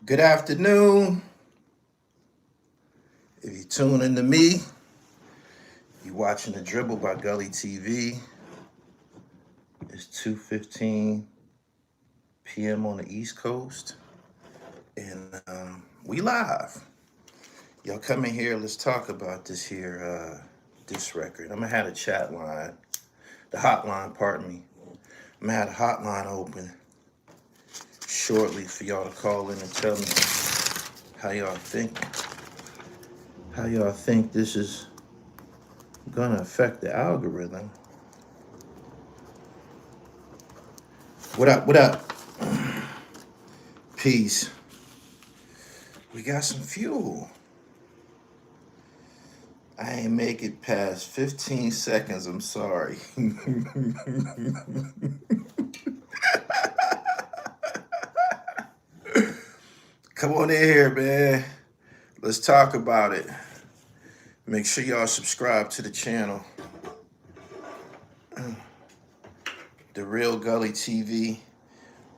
Good afternoon. If you tune into me, you're watching The Dribble by Gully TV. It's 2:15 p.m. on the East Coast, and we live. Y'all come in here. Let's talk about this record. I'm gonna have a chat line, the hotline. Pardon me. I'm gonna have the hotline open shortly for y'all to call in and tell me how y'all think. How y'all think this is gonna affect the algorithm? What up? What up? Peace. We got some fuel. I ain't make it past 15 seconds. I'm sorry. Come on in here, man. Let's talk about it. Make sure y'all subscribe to the channel. The Real Gully TV.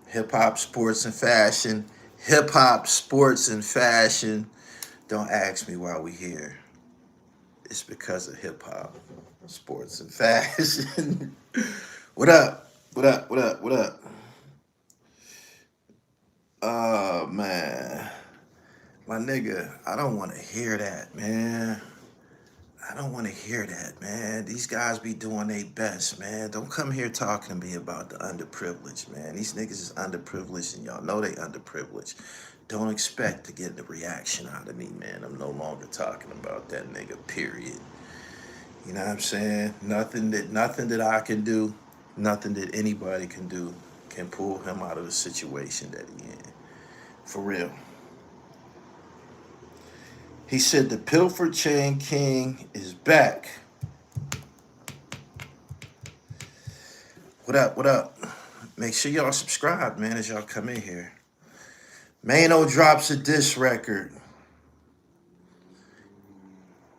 Hip hop, sports, and fashion. Hip hop, sports, and fashion. Don't ask me why we here. It's because of hip hop, sports, and fashion. What up? What up? What up? What up? Oh, man. My nigga, I don't want to hear that, man. I don't want to hear that, man. These guys be doing their best, man. Don't come here talking to me about the underprivileged, man. These niggas is underprivileged, and y'all know they underprivileged. Don't expect to get the reaction out of me, man. I'm no longer talking about that nigga, period. You know what I'm saying? Nothing that I can do, nothing that anybody can do can pull him out of the situation that he in. For real. He said the Pilfer Chain King is back. What up? What up? Make sure y'all subscribe, man, as y'all come in here. Maino drops a diss record.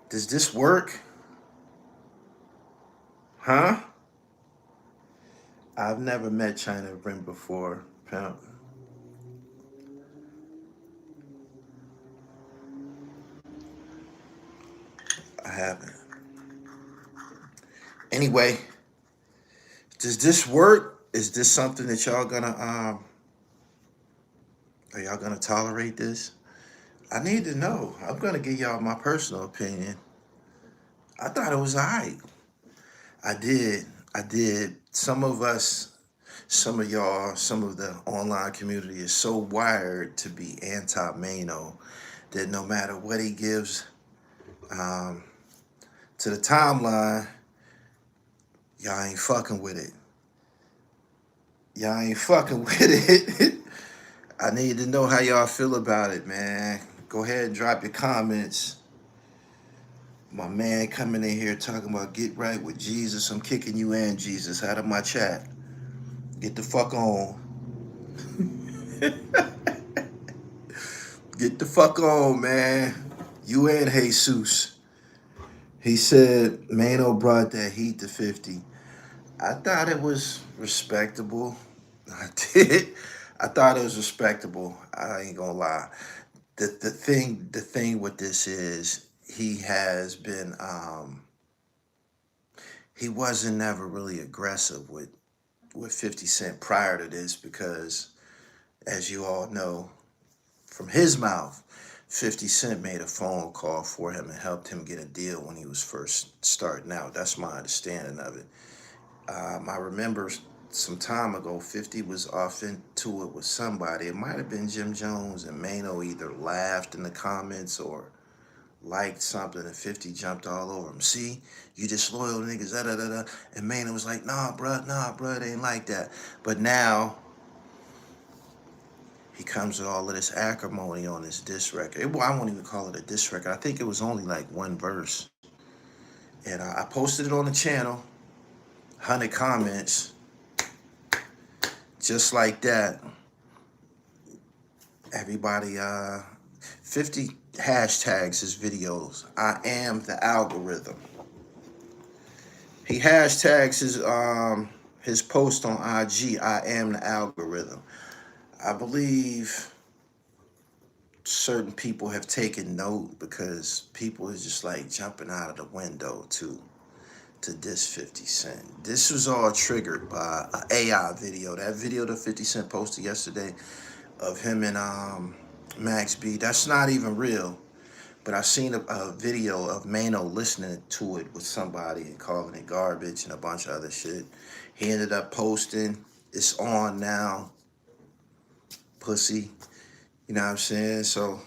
Does this work? Huh? I've never met China Brim before, pimp. I haven't. Anyway, does this work? Is this something that y'all gonna are y'all gonna tolerate this? I need to know. I'm gonna give y'all my personal opinion. I thought it was alright. I did. I did. Some of us, some of y'all, some of the online community is so wired to be anti-Mano that no matter what he gives to the timeline, y'all ain't fucking with it. Y'all ain't fucking with it. I need to know how y'all feel about it, man. Go ahead and drop your comments. My man coming in here talking about get right with Jesus. I'm kicking you and Jesus out of my chat. Get the fuck on. Get the fuck on, man. You and Jesus. He said Mano brought that heat to 50. I thought it was respectable. I did. I thought it was respectable. I ain't gonna lie. The thing with this is he has been he wasn't never really aggressive with 50 Cent prior to this because, as you all know, from his mouth, 50 Cent made a phone call for him and helped him get a deal when he was first starting out. That's my understanding of it. I remember some time ago, 50 was off into it with somebody. It might have been Jim Jones, and Maino either laughed in the comments or liked something, and 50 jumped all over him. See, you disloyal niggas, da da da da. And Maino was like, nah, bruh, it ain't like that. But now he comes with all of this acrimony on this diss record. Well, I won't even call it a diss record. I think it was only like one verse. And I posted it on the channel, 100 comments, just like that. Everybody, 50 hashtags his videos. I am the algorithm. He hashtags his post on IG, I am the algorithm. I believe certain people have taken note because people is just like jumping out of the window to diss 50 Cent. This was all triggered by an AI video. That video that 50 Cent posted yesterday of him and Max B, that's not even real. But I seen a video of Mano listening to it with somebody and calling it garbage and a bunch of other shit. He ended up posting, it's on now, pussy. You know what I'm saying? So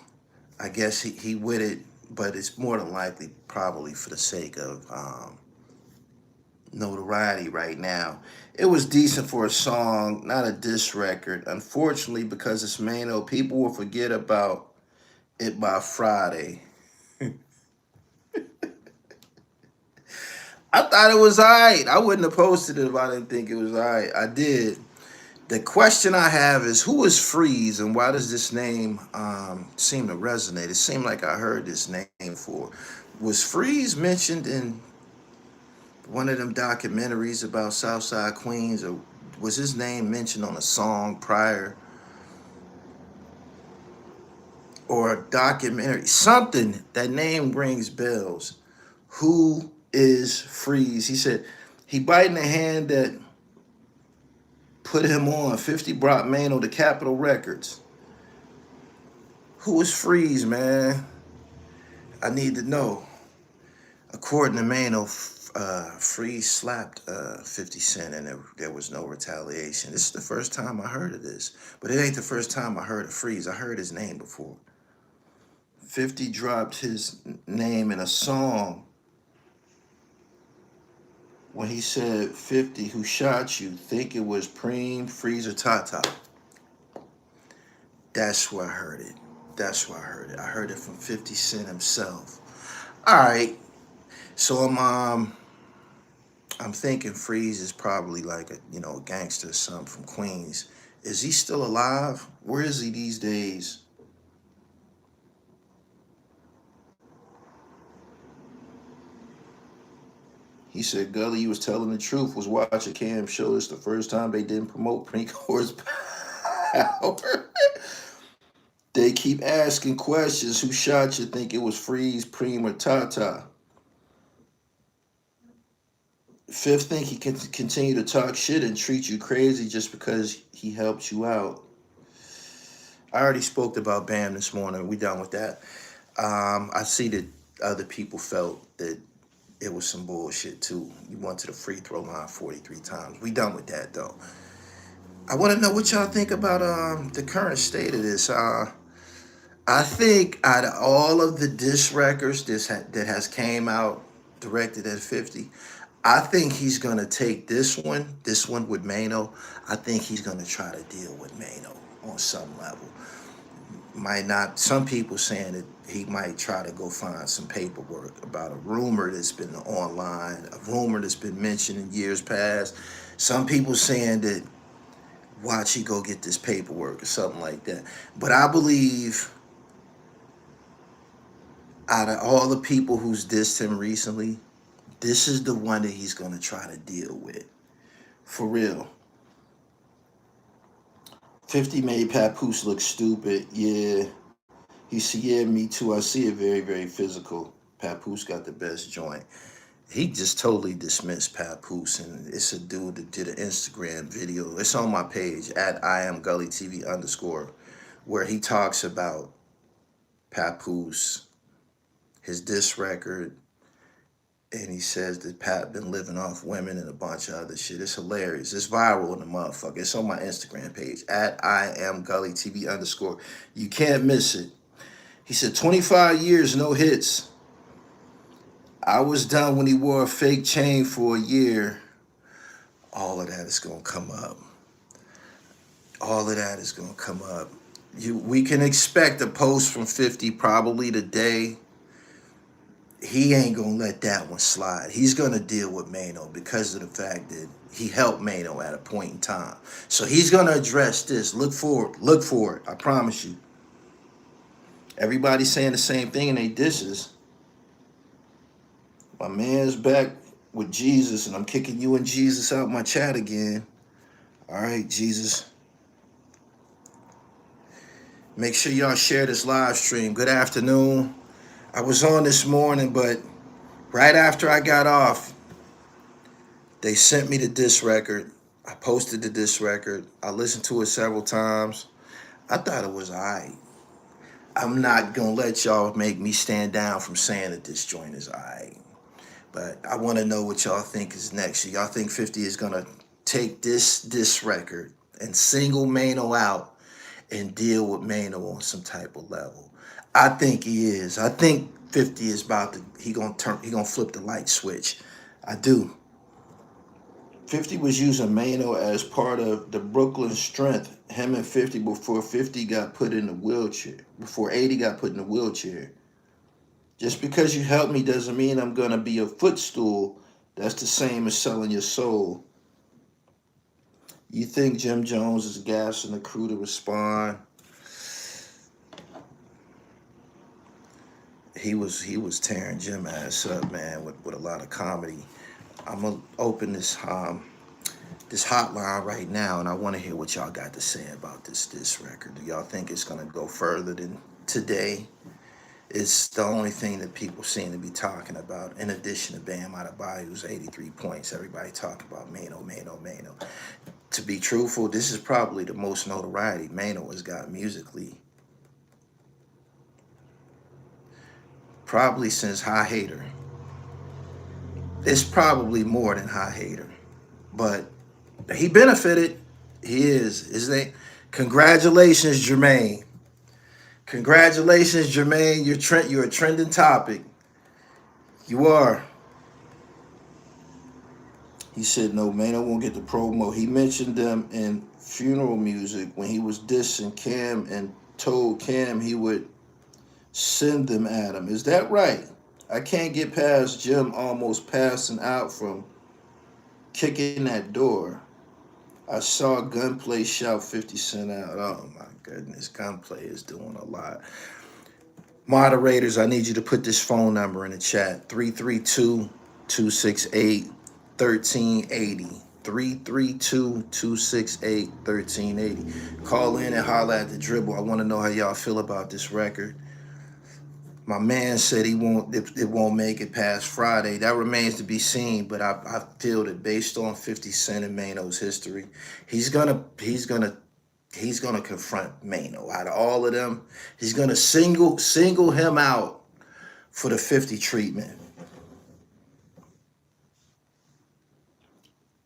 I guess he with it, but it's more than likely probably for the sake of notoriety right now. It was decent for a song, not a diss record. Unfortunately, because it's Mano, people will forget about it by Friday. I thought it was alright. I wouldn't have posted it if I didn't think it was alright. I did. The question I have is, who is Freeze and why does this name seem to resonate? It seemed like I heard this name before. Was Freeze mentioned in one of them documentaries about Southside Queens, or was his name mentioned on a song prior? Or a documentary? Something, that name rings bells. Who is Freeze? He said he biting the hand that put him on. 50 brought Maino to Capitol Records. Who is Freeze, man? I need to know. According to Maino, Freeze slapped 50 Cent and there was no retaliation. This is the first time I heard of this. But it ain't the first time I heard of Freeze. I heard his name before. 50 dropped his name in a song when he said, 50, who shot you? Think it was Preem, Freeze, or Tata? That's where I heard it. That's where I heard it. I heard it from 50 Cent himself. All right. So I'm thinking Freeze is probably like a gangster or something from Queens. Is he still alive? Where is he these days? He said Gully, you was telling the truth, was watching Cam show. It's the first time they didn't promote Precor's power. They keep asking questions. Who shot you? Think it was Freeze, Preem, or Tata? Fifth, think he can continue to talk shit and treat you crazy just because he helped you out. I already spoke about Bam this morning. We done with that. I see that other people felt that it was some bullshit too. You went to the free throw line 43 times. We done with that though. I want to know what y'all think about the current state of this. I think out of all of the diss records that has came out directed at 50, I think he's gonna take this one with Maino. I think he's gonna try to deal with Maino on some level. Might not. Some people saying that he might try to go find some paperwork about a rumor that's been online, a rumor that's been mentioned in years past. Some people saying that watch he go get this paperwork or something like that. But I believe out of all the people who's dissed him recently, this is the one that he's gonna try to deal with. For real. 50 made Papoose look stupid. Yeah. He said, yeah, me too. I see it very, very physical. Papoose got the best joint. He just totally dismissed Papoose, and it's a dude that did an Instagram video. It's on my page, at @IamGullyTV_, where he talks about Papoose, his diss record, and he says that Pat been living off women and a bunch of other shit. It's hilarious. It's viral in the motherfucker. It's on my Instagram page, at @IamGullyTV_. You can't miss it. He said, 25 years, no hits. I was done when he wore a fake chain for a year. All of that is going to come up. All of that is going to come up. We can expect a post from 50 probably today. He ain't going to let that one slide. He's going to deal with Maino because of the fact that he helped Maino at a point in time. So he's going to address this. Look for it. I promise you. Everybody's saying the same thing in their dishes. My man's back with Jesus, and I'm kicking you and Jesus out my chat again. All right, Jesus. Make sure y'all share this live stream. Good afternoon. I was on this morning, but right after I got off, they sent me the disc record. I posted the disc record. I listened to it several times. I thought it was all right. I'm not going to let y'all make me stand down from saying that this joint is all right. But I want to know what y'all think is next. So y'all think 50 is going to take this record and single Mano out and deal with Mano on some type of level? I think he is. I think 50 is about to, he gonna flip the light switch. I do. 50 was using Mano as part of the Brooklyn Strength. Him and 50 before 50 got put in the wheelchair. Before 80 got put in the wheelchair. Just because you help me doesn't mean I'm gonna be a footstool. That's the same as selling your soul. You think Jim Jones is gassing the crew to respond? He was tearing Jim ass up, man, with a lot of comedy. I'm gonna open this hotline right now, and I want to hear what y'all got to say about this record. Do y'all think it's gonna go further than today? It's the only thing that people seem to be talking about. In addition to Bam Adebayo's 83 points, everybody talking about Mano. To be truthful, this is probably the most notoriety Mano has got musically, probably since High Hater. It's probably more than High Hater, but he benefited. He is, isn't it? Congratulations, Jermaine. Congratulations, Jermaine. You're a trending topic. You are. He said, no, Mano won't get the promo. He mentioned them in funeral music when he was dissing Cam and told Cam he would send them at him. Is that right? I can't get past Jim almost passing out from kicking that door. I saw Gunplay shout 50 Cent out. Oh my goodness, Gunplay is doing a lot. Moderators, I need you to put this phone number in the chat. 332-268-1380. 332-268-1380. Call in and holler at the dribble. I want to know how y'all feel about this record. My man said it won't make it past Friday. That remains to be seen, but I feel that based on 50 Cent and Mano's history, he's gonna confront Mano. Out of all of them, he's gonna single him out for the 50 treatment.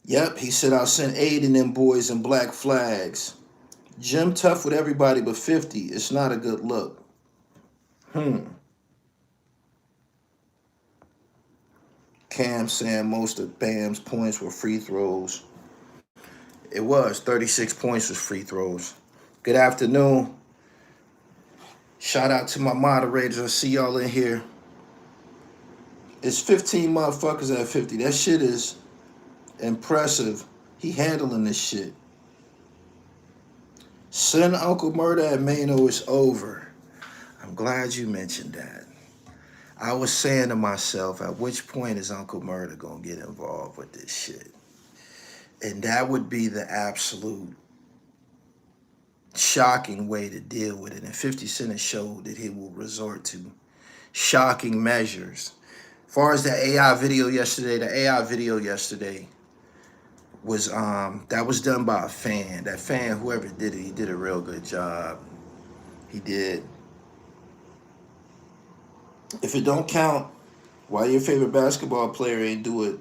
Yep, he said I'll send 8 of them boys in black flags. Jim tough with everybody but 50. It's not a good look. Cam saying most of Bam's points were free throws. It was. 36 points was free throws. Good afternoon. Shout out to my moderators. I see y'all in here. It's 15 motherfuckers at 50. That shit is impressive. He handling this shit. Send Uncle Murder at Maino is over. I'm glad you mentioned that. I was saying to myself, at which point is Uncle Murder gonna get involved with this shit? And that would be the absolute shocking way to deal with it. And 50 Cent has showed that he will resort to shocking measures. As far as the AI video yesterday, was that was done by a fan. That fan, whoever did it, he did a real good job. He did. If it don't count, why your favorite basketball player ain't do it?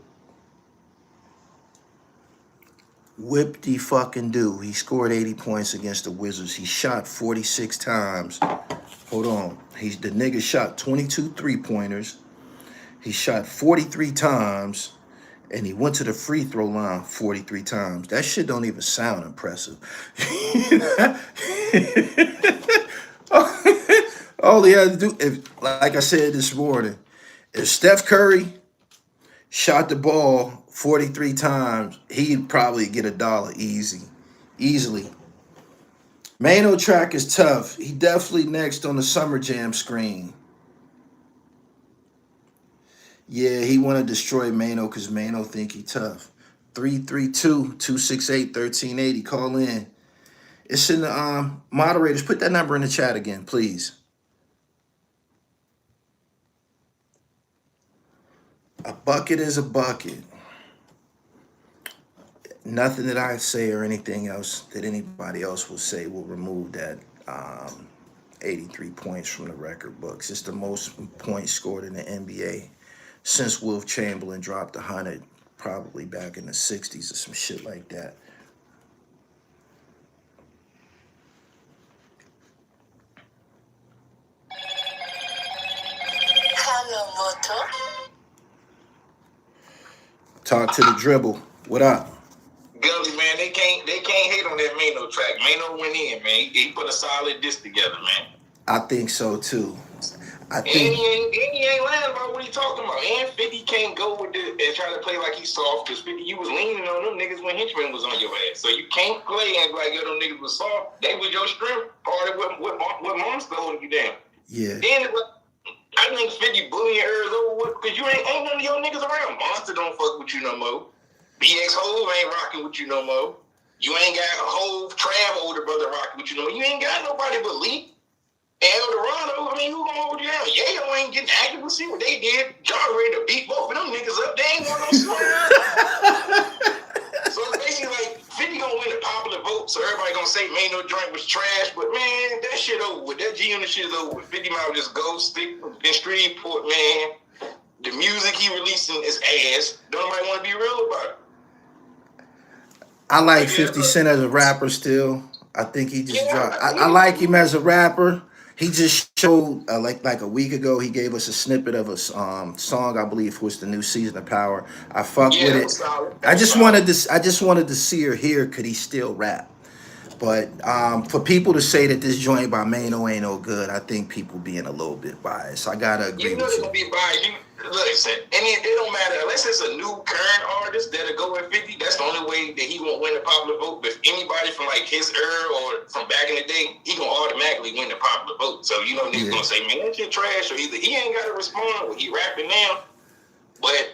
Whip-de-fucking-do. He scored 80 points against the Wizards. He shot 46 times. Hold on. The nigga shot 22 three-pointers. He shot 43 times. And he went to the free throw line 43 times. That shit don't even sound impressive. All he had to do, like I said this morning, if Steph Curry shot the ball 43 times, he'd probably get $1 easily. Mano track is tough. He definitely next on the Summer Jam screen. Yeah, he want to destroy Mano because Mano think he tough. 332-268-1380. Call in. It's in the moderators. Put that number in the chat again, please. A bucket is a bucket. Nothing that I say or anything else that anybody else will say will remove that 83 points from the record books. It's the most points scored in the NBA since Wilt Chamberlain dropped 100, probably back in the 60s or some shit like that. Hello, Moto. Talk to the dribble. What up? Gully, man, they can't hate on that Maino track. Maino went in, man. He put a solid disc together, man. I think so too. And he ain't lying about what he talking about. And 50 can't go with it and try to play like he's soft, because 50, you was leaning on them niggas when Henchman was on your ass. So you can't play and like, yo, them niggas was soft. They was your strength. Part of what Mom's holding you down. Yeah. Then I think 50 bullying Earls over with, because you ain't none of your niggas around. Monster don't fuck with you no more. BX Hove ain't rocking with you no more. You ain't got a whole Trav older brother rocking with you no more. You ain't got nobody but Lee. And Eldorado, I mean, who gonna hold you down? Yayo ain't getting active. We'll see what they did. John ready to beat both of them niggas up. They ain't want no smoke. So it's basically like 50 gonna win the popular vote, so everybody gonna say Maino joint was trash. But man, that shit over with. That G Unit shit is over with. 50 might just go stick in Streetport, man. The music he releasing is ass. Don't nobody want to be real about it. I like 50 Cent as a rapper still. I think he just dropped. I like him as a rapper. He just showed like a week ago. He gave us a snippet of a song, I believe, was the new Season of Power. I fucked with it. I just wanted to see or hear could he still rap. But for people to say that this joint by Maino ain't no good, I think people being a little bit biased. I gotta agree with you. You know they're gonna be biased. Listen, and it don't matter unless it's a new current artist that'll go at 50. That's the only way that he won't win the popular vote. But if anybody from like his era or from back in the day, he gonna automatically win the popular vote. So you know niggas gonna say, man, that shit trash, or either he ain't gotta respond or he rapping now. But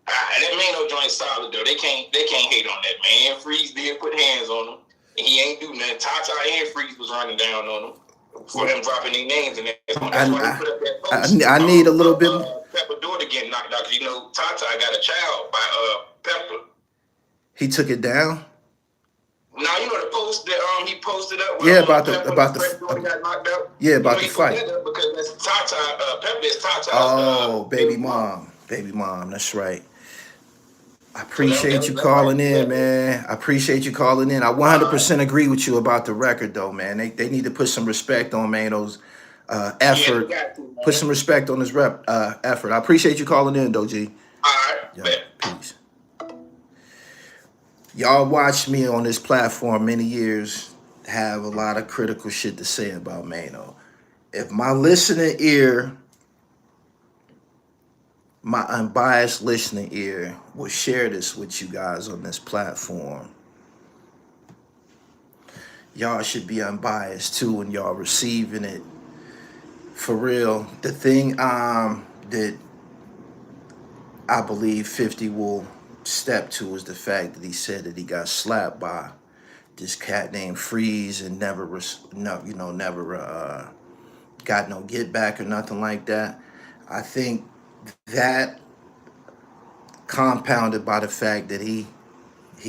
that Maino joint solid though. They can't hate on that, man. Freeze did put hands on him. And he ain't do nothing. Tata and Freeze was running down on him for them dropping their names. And that's why they put up that post. I need a little bit more. Pepper daughter getting knocked out. You know, Tata got a child by Pepper. He took it down? Now you know the post that he posted up. Yeah, about the got knocked out. Yeah, about the fight. Because that's Tata. Pepper is Tata. Oh, baby mom. That's right. I appreciate you calling in, man. I appreciate you calling in. I 100% agree with you about the record, though, man. They need to put some respect on Maino's effort. Put some respect on his effort. I appreciate you calling in, though, G. All right. Yeah, peace. Y'all watched me on this platform many years have a lot of critical shit to say about Maino. If my listening ear, my unbiased listening ear, will share this with you guys on this platform, y'all should be unbiased too when y'all receiving it. For real, the thing that I believe 50 will step to is the fact that he said that he got slapped by this cat named Freeze and never got no get back or nothing like that. I think that, compounded by the fact that he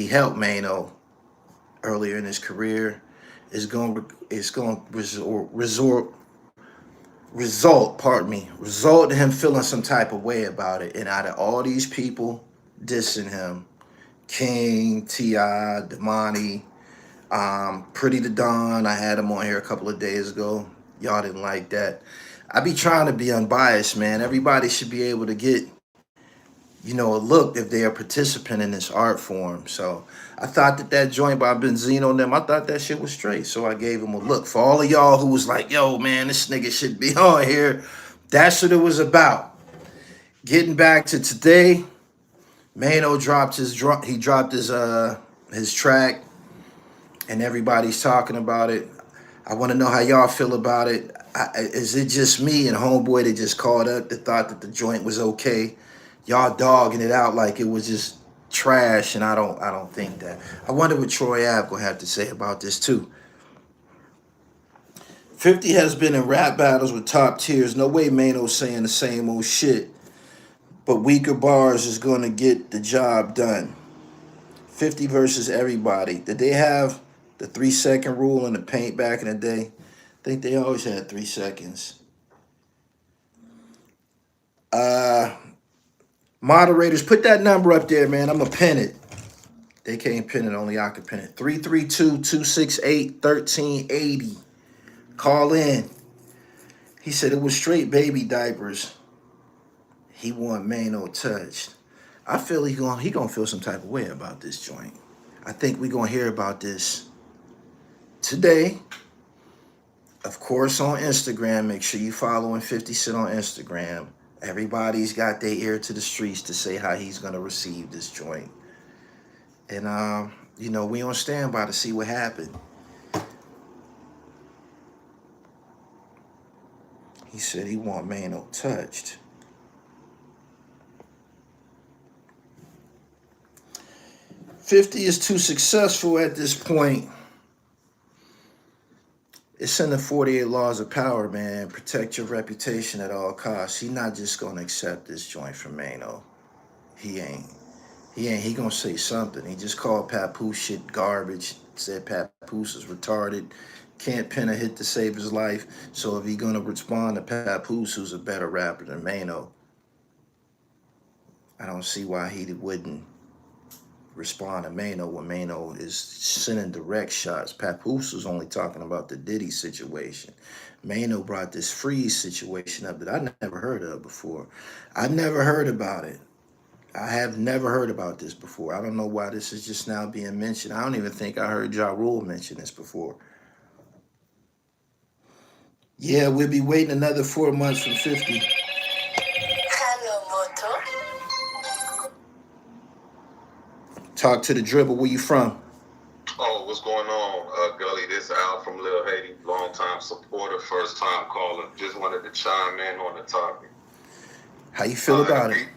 helped Maino earlier in his career, is going to result in him feeling some type of way about it. And out of all these people dissing him, King, T.I., Damani, Pretty the Don, I had him on here a couple of days ago. Y'all didn't like that. I be trying to be unbiased, man. Everybody should be able to get, a look if they are a participant in this art form. So I thought that joint by Benzino and them, I thought that shit was straight. So I gave him a look. For all of y'all who was like, yo, man, this nigga should be on here, that's what it was about. Getting back to today, Maino dropped his track, and everybody's talking about it. I want to know how y'all feel about it. Is it just me and homeboy that just caught up that thought that the joint was okay? Y'all dogging it out like it was just trash, and I don't think that. I wonder what Troy Ave gonna have to say about this too. 50 has been in rap battles with top tiers. No way Mano's saying the same old shit, but weaker bars is going to get the job done. 50 versus everybody. Did they have the 3-second rule in the paint back in the day? I think they always had 3 seconds. Moderators, put that number up there, man. I'm going to pin it. They can't pin it. Only I can pin it. 332-268-1380. Call in. He said it was straight baby diapers. He want Mano touched. I feel he gonna feel some type of way about this joint. I think we gonna hear about this today. Of course, on Instagram. Make sure you following 50 Cent on Instagram. Everybody's got their ear to the streets to say how he's gonna receive this joint. And you know, we on standby to see what happened. He said he want Mano touched. 50 is too successful at this point. It's in the 48 laws of power, man. Protect your reputation at all costs. He not just gonna accept this joint from Mano. He ain't. He gonna say something. He just called Papoose shit garbage. Said Papoose is retarded. Can't pin a hit to save his life. So if he gonna respond to Papoose, who's a better rapper than Mano, I don't see why he wouldn't respond to Mano when Mano is sending direct shots. Papoose was only talking about the Diddy situation. Mano brought this freeze situation up that I never heard of before. I never heard about it. I have never heard about this before. I don't know why this is just now being mentioned. I don't even think I heard Ja Rule mention this before. Yeah, we'll be waiting another 4 months from 50. Hello, Moto. Talk to the dribble. Where you from? Oh, what's going on, Gully? This Al from Lil Haiti, long-time supporter, first-time caller. Just wanted to chime in on the topic. How you feel about it?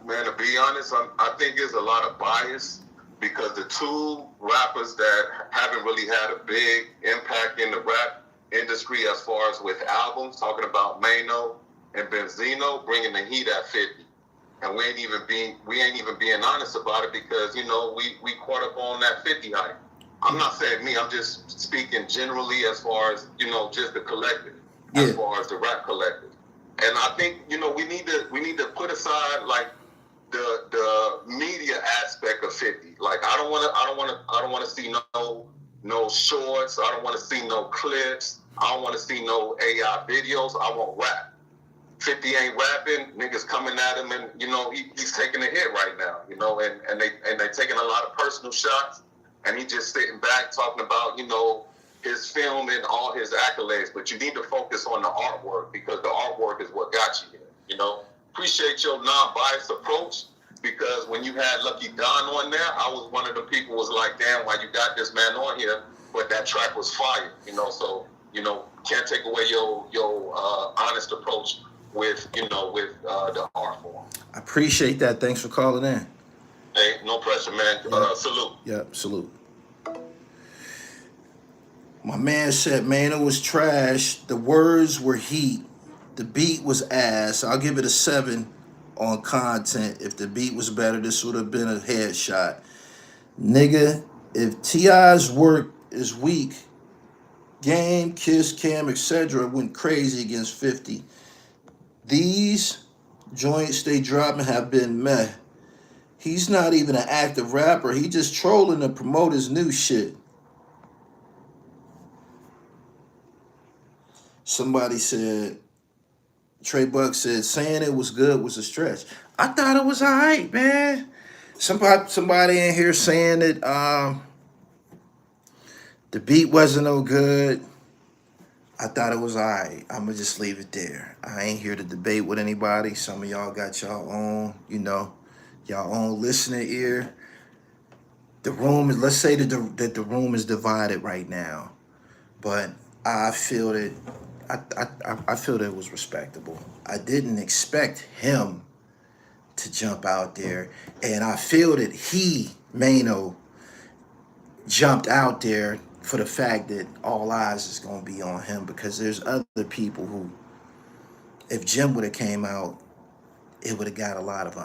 Man, to be honest, I think there's a lot of bias because the two rappers that haven't really had a big impact in the rap industry as far as with albums, talking about Maino and Benzino, bringing the heat at 50. And we ain't even being honest about it because, you know, we caught up on that 50 hype. I'm not saying me, I'm just speaking generally as far as, you know, just the collective, as far as the rap collective. And I think, you know, we need to put aside like the media aspect of 50. Like I don't want to see no shorts. I don't want to see no clips. I don't want to see no AI videos. I want rap. 50 ain't rapping, niggas coming at him, and you know he's taking a hit right now, you know, and they taking a lot of personal shots, and he just sitting back talking about, you know, his film and all his accolades. But you need to focus on the artwork because the artwork is what got you here, you know. Appreciate your non-biased approach because when you had Lucky Don on there, I was one of the people was like, damn, why you got this man on here? But that track was fire, you know. So you know, can't take away your honest approach with the art form. I appreciate that. Thanks for calling in. Hey, no pressure, man. Yep. Salute. Yep, salute. My man said, man, it was trash. The words were heat. The beat was ass. I'll give it a 7 on content. If the beat was better, this would have been a headshot. Nigga, if T.I.'s work is weak, Game, Kiss, Cam, etc. went crazy against 50. These joints they dropping have been meh. He's not even an active rapper. He just trolling to promote his new shit. Somebody said, Trey Buck said, saying it was good was a stretch. I thought it was all right, man. Somebody in here saying that the beat wasn't no good. I thought it was all right. I'm going to just leave it there. I ain't here to debate with anybody. Some of y'all got y'all own, you know, y'all own listening ear. The room is, let's say that the room is divided right now. But I feel that, I feel that it was respectable. I didn't expect him to jump out there. And I feel that Mano, jumped out there for the fact that all eyes is gonna be on him, because there's other people who, if Jim would have came out, it would have got a lot of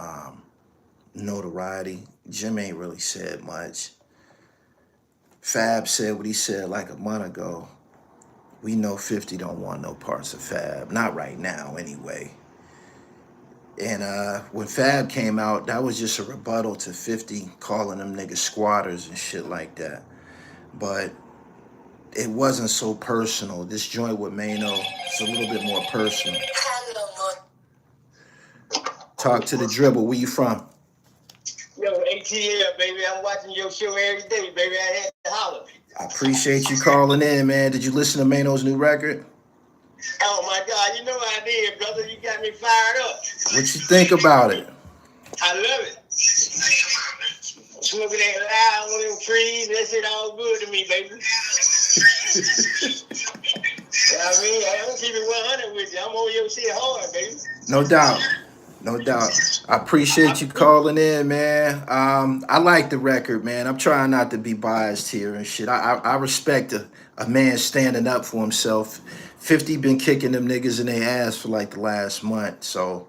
notoriety. Jim ain't really said much. Fab said what he said like a month ago. We know 50 don't want no parts of Fab. Not right now, anyway. And when Fab came out, that was just a rebuttal to 50 calling them niggas squatters and shit like that. But it wasn't so personal. This joint with Maino is a little bit more personal. Hello, Talk to the dribble. Where you from? Yo, ATL, baby. I'm watching your show every day, baby. I had to holler. I appreciate you calling in, man. Did you listen to Maino's new record? Oh, my God. You know I did, brother. You got me fired up. What you think about it? I love it. Smoking that loud on them trees. That shit all good to me, baby. I mean, I'm going to keep it 100 with you. I'm on your shit hard, baby. No doubt. No doubt. I appreciate you calling in, man. I like the record, man. I'm trying not to be biased here and shit. I respect a man standing up for himself. 50 been kicking them niggas in their ass for like the last month, so.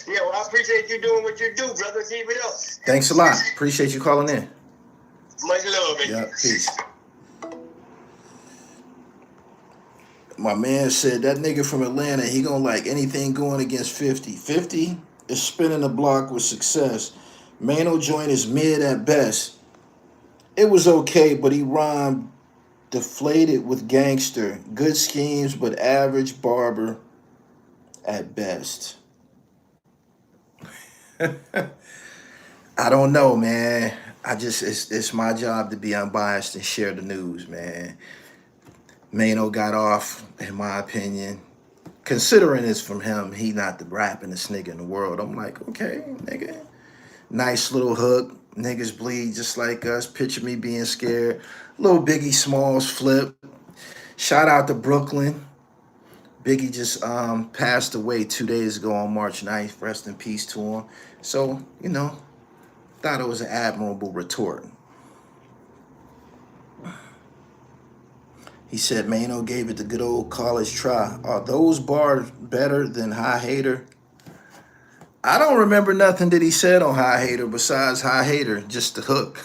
Yeah, well, I appreciate you doing what you do, brother. Keep it up. Thanks a lot. Appreciate you calling in. Much love, baby. Yeah, peace. My man said that nigga from Atlanta, he gonna like anything going against 50. 50 is spinning the block with success. Mano joint is mid at best. It was okay, but he rhymed deflated with gangster. Good schemes, but average barber at best. I don't know, man. It's my job to be unbiased and share the news, man. Maino got off, in my opinion. Considering it's from him, he not the rappingest nigga in the world. I'm like, okay, nigga. Nice little hook. Niggas bleed just like us. Picture me being scared. Little Biggie Smalls flip. Shout out to Brooklyn. Biggie just passed away 2 days ago on March 9th. Rest in peace to him. So, you know, thought it was an admirable retort. He said Maino gave it the good old college try. Are those bars better than High Hater? I don't remember nothing that he said on High Hater besides High Hater, just the hook.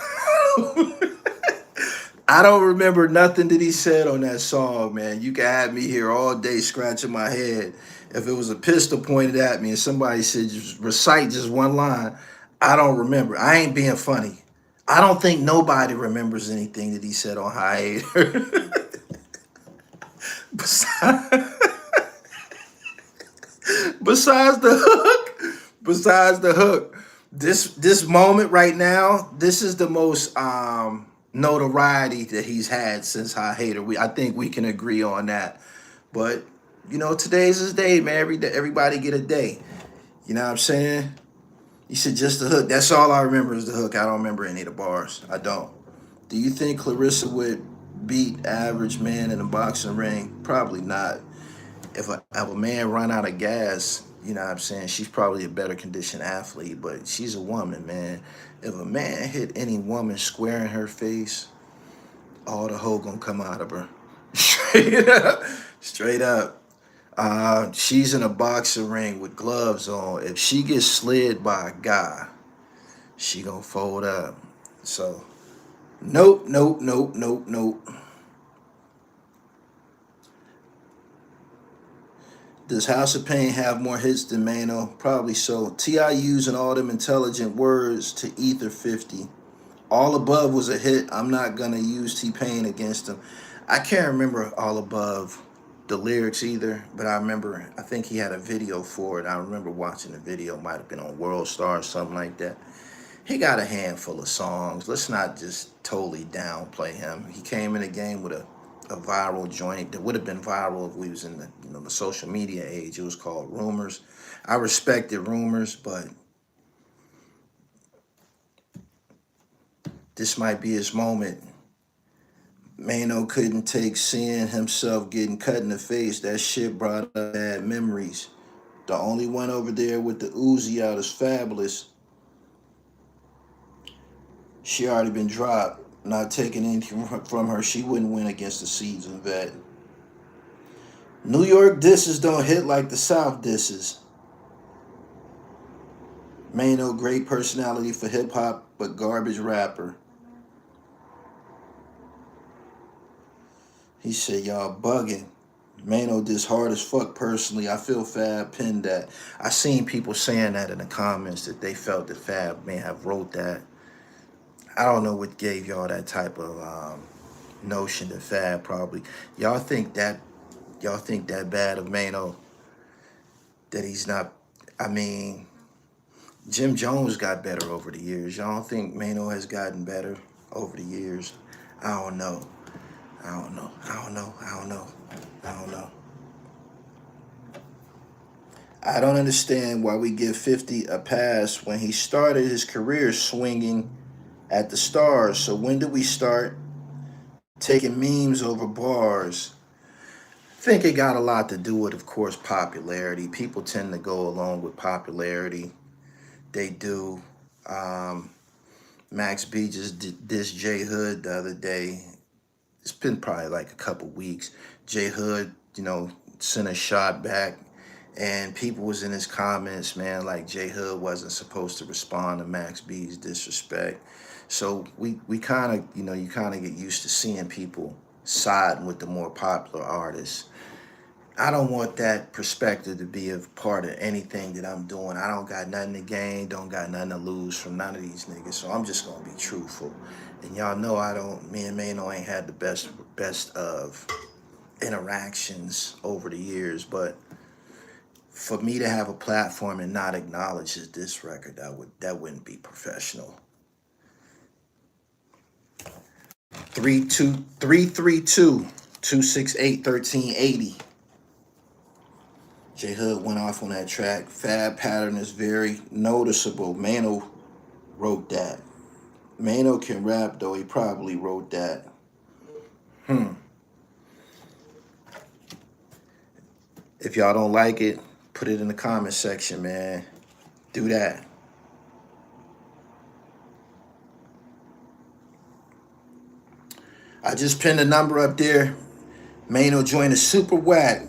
I don't remember nothing that he said on that song, man. You can have me here all day scratching my head. If it was a pistol pointed at me and somebody said, just recite just one line, I don't remember. I ain't being funny. I don't think nobody remembers anything that he said on High Hater. Besides the hook, this moment right now, this is the most notoriety that he's had since High Hater. I think we can agree on that. But you know, today's his day, man. Everybody get a day. You know what I'm saying? You said just the hook. That's all I remember is the hook. I don't remember any of the bars. I don't. Do you think Clarissa would beat average man in a boxing ring? Probably not. If a man run out of gas, you know what I'm saying, she's probably a better conditioned athlete, but she's a woman, man. If a man hit any woman square in her face, all the hoe gonna come out of her. Straight up. Straight up. She's in a boxing ring with gloves on. If she gets slid by a guy, she gonna fold up. So nope. Does House of Pain have more hits than Mano? Probably so. T.I. using all them intelligent words to ether 50. All Above was a hit. I'm not going to use T-Pain against him. I can't remember All Above, the lyrics either, but I think he had a video for it. I remember watching the video. Might have been on World Star or something like that. He got a handful of songs. Let's not just totally downplay him. He came in the game with a viral joint that would have been viral if we was in the social media age. It was called Rumors. I respected Rumors, but this might be his moment. Maino couldn't take seeing himself getting cut in the face. That shit brought up bad memories. The only one over there with the Uzi out is Fabulous. She already been dropped. Not taking anything from her, she wouldn't win against the seasoned vet. New York disses don't hit like the South disses. Maino, great personality for hip hop, but garbage rapper. He said, y'all bugging. Mano this hard as fuck personally. I feel Fab pinned that. I seen people saying that in the comments that they felt that Fab may have wrote that. I don't know what gave y'all that type of notion that Fab probably. Y'all think that bad of Mano that he's not. I mean, Jim Jones got better over the years. Y'all don't think Mano has gotten better over the years? I don't know. I don't know. I don't know. I don't know. I don't know. I don't understand why we give 50 a pass when he started his career swinging at the stars. So when did we start taking memes over bars? I think it got a lot to do with, of course, popularity. People tend to go along with popularity. They do. Max B just did this J Hood the other day. It's been probably like a couple weeks. J Hood, sent a shot back, and people was in his comments, man, like J Hood wasn't supposed to respond to Max B's disrespect. So we kind of, you kind of get used to seeing people siding with the more popular artists. I don't want that perspective to be a part of anything that I'm doing. I don't got nothing to gain, don't got nothing to lose from none of these niggas. So I'm just gonna be truthful. And y'all know me and Maino ain't had the best of interactions over the years, but for me to have a platform and not acknowledge this record, that wouldn't be professional. 332-268-1380. J Hood went off on that track. Fab pattern is very noticeable. Mano wrote that. Mano can rap though. He probably wrote that. If y'all don't like it, put it in the comment section, man. Do that. I just pinned a number up there. Maino joined a super whack.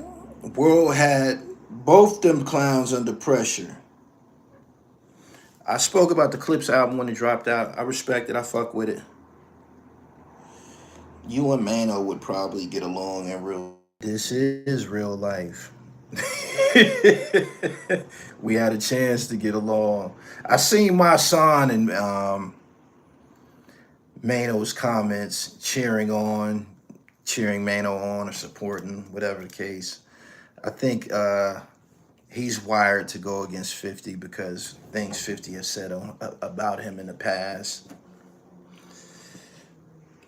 World had both them clowns under pressure. I spoke about the Clips album when it dropped out. I respect it. I fuck with it. You and Maino would probably get along in real. This is real life. We had a chance to get along. I seen my son and Maino's comments cheering Mano on or supporting, whatever the case. I think he's wired to go against 50 because things 50 has said about him in the past.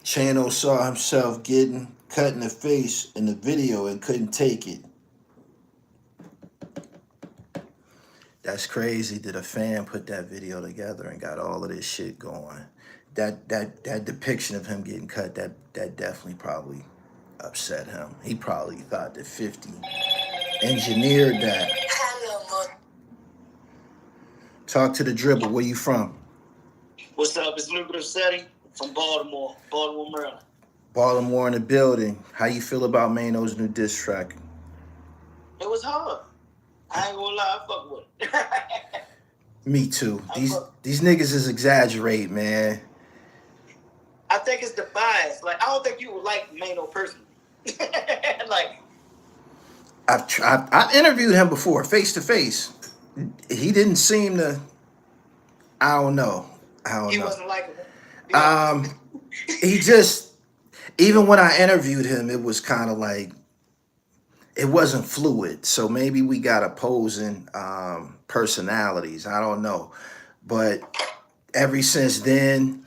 Chano saw himself getting cut in the face in the video and couldn't take it. That's crazy that a fan put that video together and got all of this shit going. That depiction of him getting cut, that definitely probably upset him. He probably thought that 50 engineered that. Talk to the dribble. Where you from? What's up? It's Luke Rossetti from Baltimore, Maryland. Baltimore in the building. How you feel about Maino's new diss track? It was hard. I ain't gonna lie, I fuck with it. Me too. These niggas is exaggerate, man. I think it's the bias. Like, I don't think you would like Mano personally. Like, I interviewed him before, face to face. He didn't seem to. I don't know. He wasn't like him. He just, even when I interviewed him, it was kind of like, it wasn't fluid. So maybe we got opposing personalities. I don't know. But ever since then,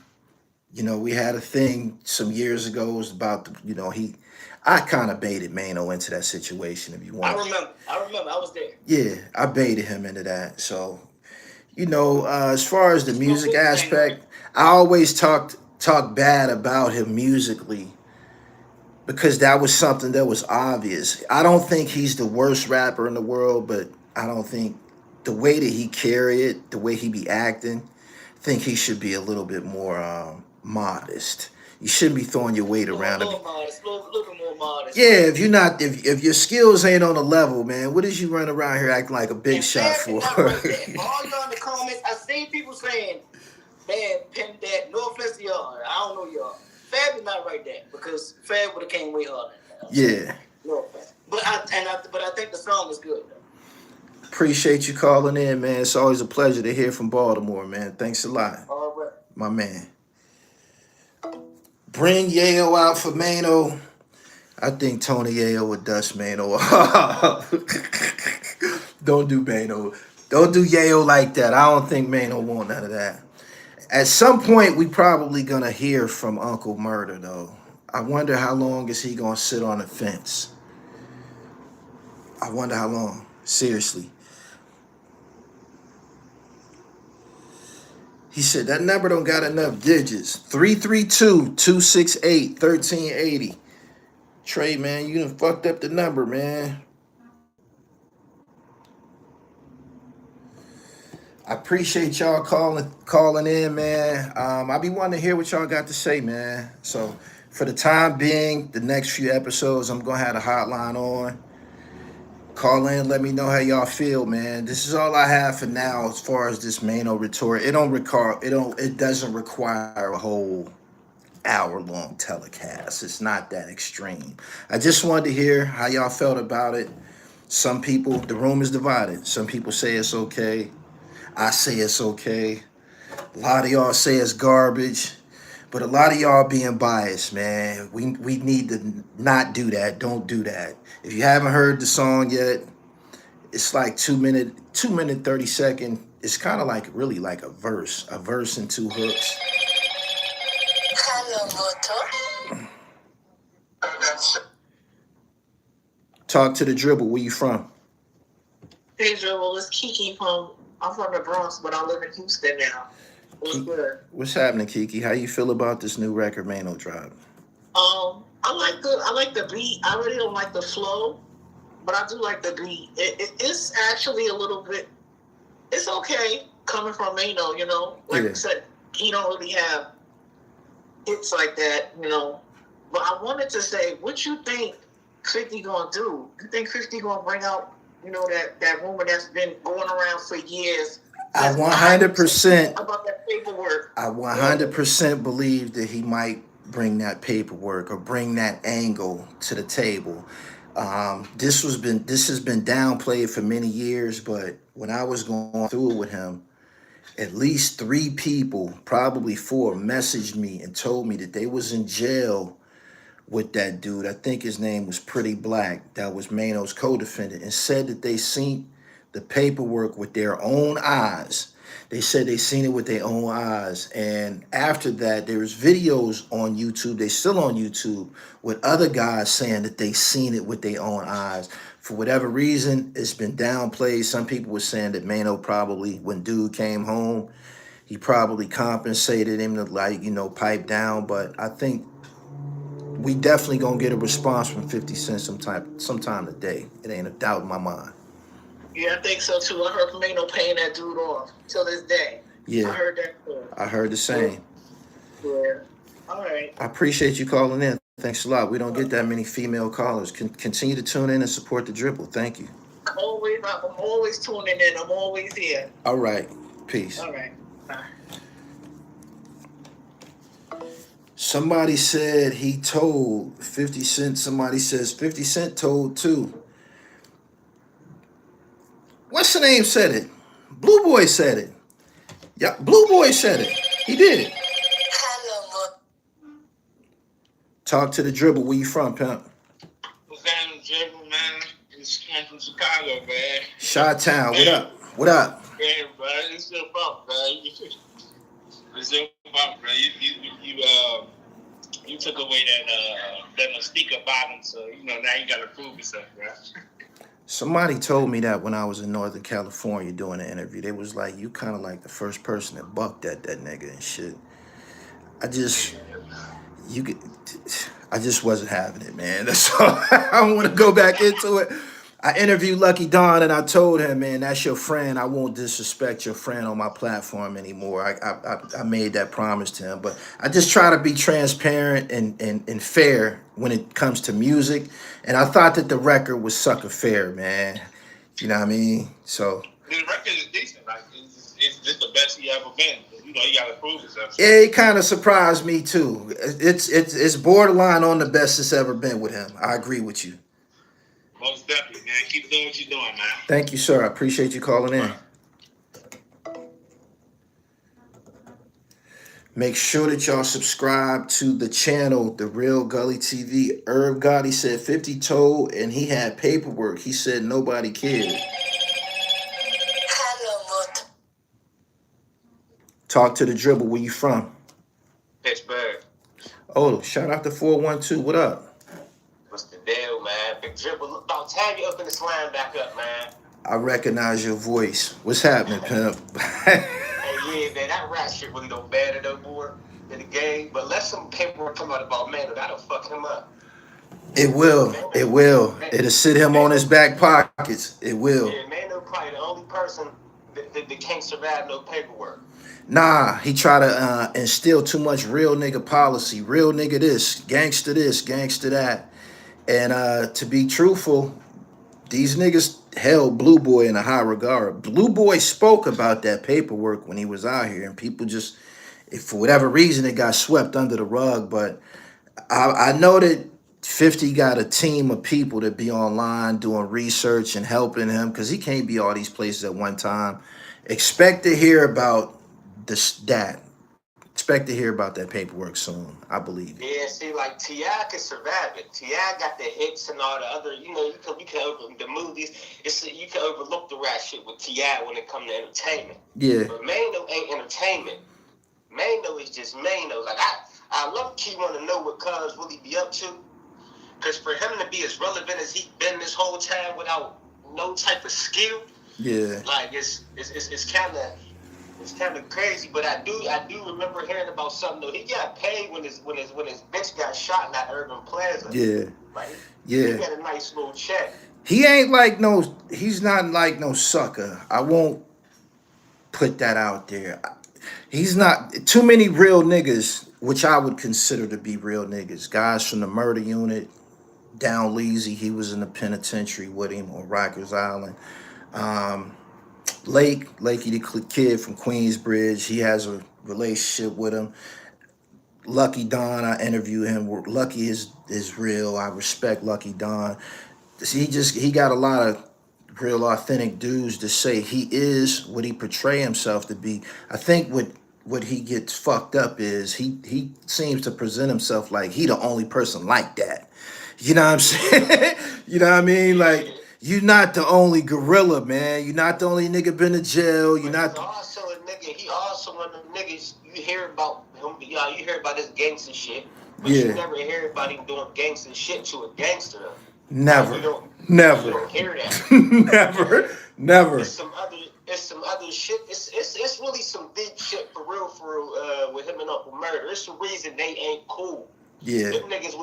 we had a thing some years ago. It was about, I kind of baited Mano into that situation, if you want. I remember. I was there. Yeah, I baited him into that. So, as far as the music aspect, I always talk bad about him musically because that was something that was obvious. I don't think he's the worst rapper in the world, but I don't think the way that he carry it, the way he be acting, I think he should be a little bit more modest. You shouldn't be throwing your weight A around. little modest, a little bit more modest. Yeah, if you're not, if your skills ain't on the level, man, what is you running around here acting like a big And shot Fab for? did not write that. For all y'all in the comments, I seen people saying, man, pen that. No offense to y'all. I don't know y'all. Fab did not write that because Fab would have came way harder. Yeah. No offense. But I think the song is good though. Appreciate you calling in, man. It's always a pleasure to hear from Baltimore, man. Thanks a lot, All right. my man. Bring Yayo out for Mano. I think Tony Yayo would dust Mano. Don't do Mano. Don't do Yayo like that. I don't think Mano want none of that. At some point, we probably gonna hear from Uncle Murder, though. I wonder how long is he gonna sit on the fence. I wonder how long. Seriously. He said that number don't got enough digits. 332-268-1380. Trey, man, you done fucked up the number, man. I appreciate y'all calling in, man. I be wanting to hear what y'all got to say, man. So for the time being, the next few episodes, I'm gonna have the hotline on. Call in, let me know how y'all feel, man. This is all I have for now as far as this Mano retort. It doesn't require a whole hour-long telecast. It's not that extreme. I just wanted to hear how y'all felt about it. Some people, the room is divided. Some people say it's okay. I say it's okay. A lot of y'all say it's garbage. But a lot of y'all being biased, man. We need to not do that. Don't do that. If you haven't heard the song yet, it's like 2 minute 30-second. It's kind of like really like a verse and two hooks. Hello, Moto. Talk to the dribble. Where you from? Hey, Joel, it's Kiki I'm from the Bronx, but I live in Houston now. What's good? What's happening, Kiki? How you feel about this new record Mano dropped? I like the beat. I really don't like the flow, but I do like the beat. It's actually a little bit. It's okay coming from Mano, you know. Like I said, he don't really have hits like that, you know. But I wanted to say, what you think 50 gonna do? You think 50 gonna bring out, you know, that rumor that's been going around for years? I 100% about that paperwork. I 100% believe that he might bring that paperwork or bring that angle to the table. This has been downplayed for many years, but when I was going through it with him, at least 3 people, probably 4, messaged me and told me that they was in jail with that dude. I think his name was Pretty Black. That was Mano's co-defendant, and said that they seen the paperwork with their own eyes. They said they seen it with their own eyes. And after that, there was videos on YouTube. They still on YouTube with other guys saying that they seen it with their own eyes. For whatever reason, it's been downplayed. Some people were saying that Mano probably, when dude came home, he probably compensated him to, like, you know, pipe down. But I think we definitely gonna get a response from 50 Cent sometime today. It ain't a doubt in my mind. Yeah, I think so too. I heard Mano paying that dude off till this day. Yeah, I heard that too. I heard the same. Yeah. All right. I appreciate you calling in. Thanks a lot. We don't get that many female callers. Continue to tune in and support the dribble. Thank you. I'm always tuning in. I'm always here. All right. Peace. All right. Bye. Somebody said he told 50 Cent. Somebody says 50 Cent told too. What's the name said it? Blue Boy said it. Yeah, Blue Boy said it. He did. Hello, Moto. Talk to the dribble. Where you from, pimp? What's down the dribble, man? I'm from Chicago, man. Chi-Town. What up? What up? Yeah, bro. It's your fault, bro. It's your fault, bro. You took away that mystique about him, so you know now you gotta prove yourself, bro. Somebody told me that when I was in Northern California doing an interview. They was like, you kind of like the first person that bucked at that nigga and shit. I just wasn't having it, man. That's all. I don't want to go back into it. I interviewed Lucky Don and I told him, man, that's your friend. I won't disrespect your friend on my platform anymore. I made that promise to him. But I just try to be transparent and fair when it comes to music. And I thought that the record was sucker fair, man. You know what I mean? So The record is decent. Like it's just the best he ever been. You know, he got to prove himself. yeah, it kind of surprised me too. It's borderline on the best it's ever been with him. I agree with you. Most definitely, man. Keep doing what you're doing, man. Thank you, sir. I appreciate you calling in. Make sure that y'all subscribe to the channel, The Real Gully TV. Herb Gotti said 50 told and he had paperwork. He said nobody cared. Hello, Moto. Talk to the dribble. Where you from? Pittsburgh. Oh, shout out to 412. What up? What's the deal, man? Big dribble. About time you open this line back up, man. I recognize your voice. What's happening, pimp? Hey, yeah, man, that rap shit really don't matter no more in the game. But let some paperwork come out about Mano. That'll fuck him up. It will. It will. It'll sit him on his back pockets. It will. Yeah, Mano probably the only person that can't survive no paperwork. Nah, he try to instill too much real nigga policy. Real nigga this, gangster that. And to be truthful, these niggas held Blue Boy in a high regard. Blue Boy spoke about that paperwork when he was out here, and people just, if for whatever reason, it got swept under the rug. But I know that 50 got a team of people that be online doing research and helping him because he can't be all these places at one time. Expect to hear about that. Expect to hear about that paperwork soon. I believe it. Yeah, see, like T.I. can survive it. T.I. got the hits and all the other, you know, you can over the movies. You can overlook the rap shit with T.I. when it comes to entertainment. Yeah. But Maino ain't entertainment. Maino is just Maino. Like I love key want to know what Cuz really be up to. Because for him to be as relevant as he been this whole time without no type of skill, yeah, like it's kind of crazy. But I do remember hearing about something though. He got paid when his bitch got shot in that Urban Plaza. Yeah. Like, yeah. He got a nice little check. He ain't like no. He's not like no sucker. I won't put that out there. He's not too many real niggas, which I would consider to be real niggas. Guys from the murder unit, down Leasy, he was in the penitentiary with him on Rikers Island. Lakey the kid from Queensbridge, he has a relationship with him. Lucky Don, I interview him. Lucky is real. I respect Lucky Don. He got a lot of real authentic dudes to say he is what he portray himself to be. I think what he gets fucked up is he seems to present himself like he the only person like that. You know what I'm saying? You know what I mean? Like, you're not the only gorilla, man. You're not the only nigga been to jail. You're not. He's also a nigga. He also one of them niggas you hear about him. You hear about his gangster shit, but you never hear about him doing gangster shit to a gangster. Never. Never. You don't hear that. Never. It's some other shit. It's really some deep shit for real, with him and Uncle Murder. It's the reason they ain't cool. Yeah. Them niggas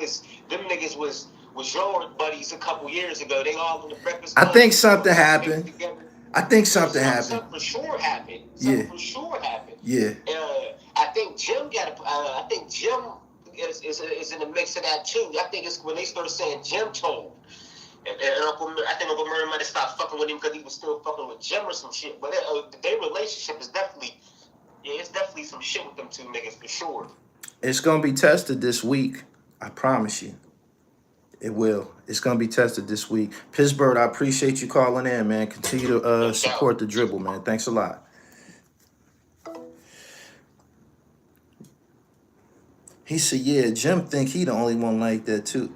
was your buddies a couple years ago. They all in the breakfast. I think something happened. Something for sure happened. For sure happened. Yeah. I think Jim is in the mix of that too. I think it's when they started saying Jim told. And I think Uncle Murray might have stopped fucking with him because he was still fucking with Jim or some shit. But their relationship is definitely some shit with them two niggas for sure. It's gonna be tested this week. I promise you. It will. It's gonna be tested this week. Pittsburgh, I appreciate you calling in, man. Continue to support the dribble, man. Thanks a lot. He said, yeah, Jim think he the only one like that too.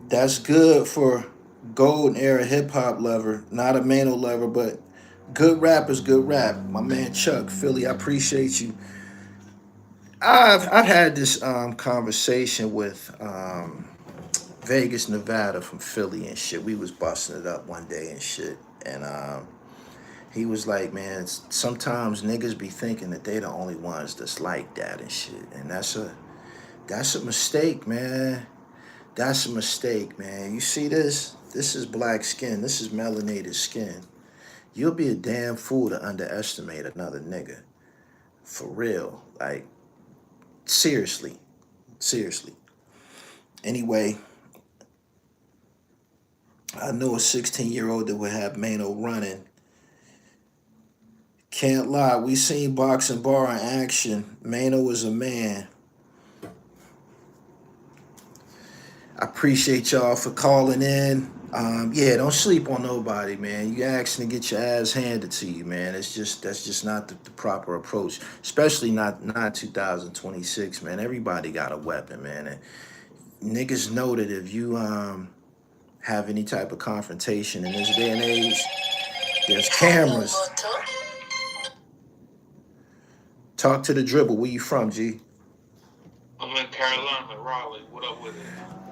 That's good for golden era hip hop lover, not a Mano lover, but good rap is good rap. My man Chuck, Philly, I appreciate you. I've had this conversation with Vegas, Nevada from Philly and shit. We was busting it up one day and shit. And he was like, man, sometimes niggas be thinking that they the only ones that's like that and shit. And that's a mistake, man. That's a mistake, man. You see this? This is black skin. This is melanated skin. You'll be a damn fool to underestimate another nigga. For real. Like, seriously. Seriously. Anyway, I know a 16-year-old that would have Mano running. Can't lie, we seen Boxing Bar in action. Mano was a man. I appreciate y'all for calling in. Yeah, don't sleep on nobody, man. You asking to get your ass handed to you, man. That's just not the proper approach, especially not 2026, man. Everybody got a weapon, man. And niggas know that if you have any type of confrontation in this day and age, there's cameras. Talk to the dribble. Where you from, G? I'm in Carolina, Raleigh. What up with it?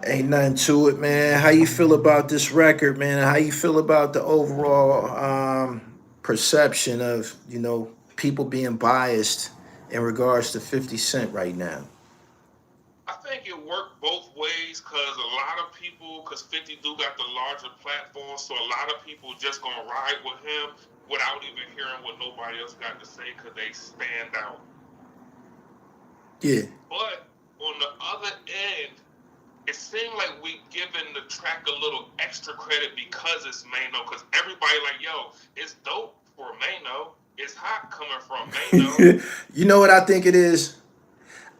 Ain't nothing to it, man. How you feel about this record, man? How you feel about the overall perception of, you know, people being biased in regards to 50 Cent right now? I think it worked both ways because a lot of people, because 50 do got the larger platform, so a lot of people just gonna ride with him without even hearing what nobody else got to say because they stand out. Yeah. But on the other end, it seemed like we giving the track a little extra credit because it's Maino, because everybody like, yo, it's dope for Maino. It's hot coming from Maino. You know what I think it is?